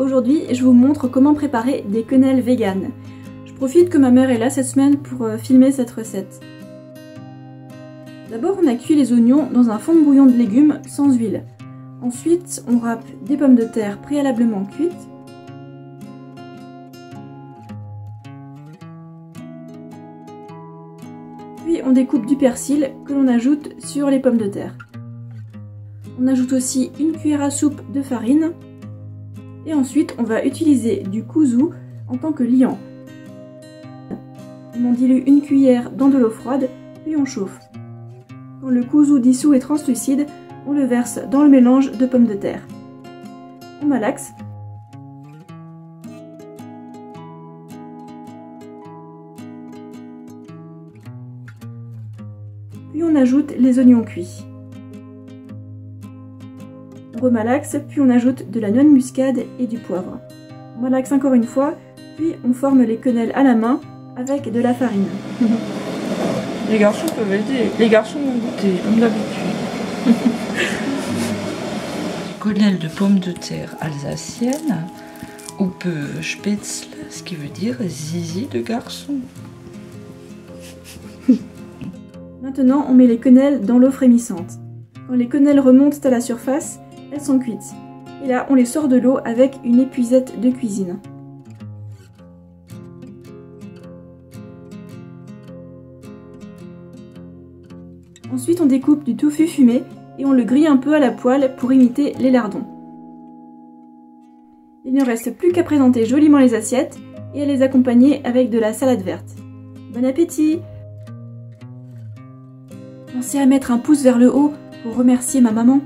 Aujourd'hui, je vous montre comment préparer des quenelles véganes. Je profite que ma mère est là cette semaine pour filmer cette recette. D'abord, on a cuit les oignons dans un fond de bouillon de légumes sans huile. Ensuite, on râpe des pommes de terre préalablement cuites. Puis on découpe du persil que l'on ajoute sur les pommes de terre. On ajoute aussi une cuillère à soupe de farine. Et ensuite, on va utiliser du kuzu en tant que liant. On en dilue une cuillère dans de l'eau froide, puis on chauffe. Quand le kuzu dissous est translucide, on le verse dans le mélange de pommes de terre. On malaxe. Puis on ajoute les oignons cuits. On remalaxe, puis on ajoute de la noix de muscade et du poivre. On malaxe encore une fois, puis on forme les quenelles à la main avec de la farine. Les garçons peuvent aider. Les garçons vont goûter, comme d'habitude. Quenelles de pommes de terre alsaciennes, ou peu spätzle, ce qui veut dire zizi de garçon. Maintenant, on met les quenelles dans l'eau frémissante. Quand les quenelles remontent à la surface, elles sont cuites. Et là, on les sort de l'eau avec une épuisette de cuisine. Ensuite, on découpe du tofu fumé et on le grille un peu à la poêle pour imiter les lardons. Il ne reste plus qu'à présenter joliment les assiettes et à les accompagner avec de la salade verte. Bon appétit! Pensez à mettre un pouce vers le haut pour remercier ma maman.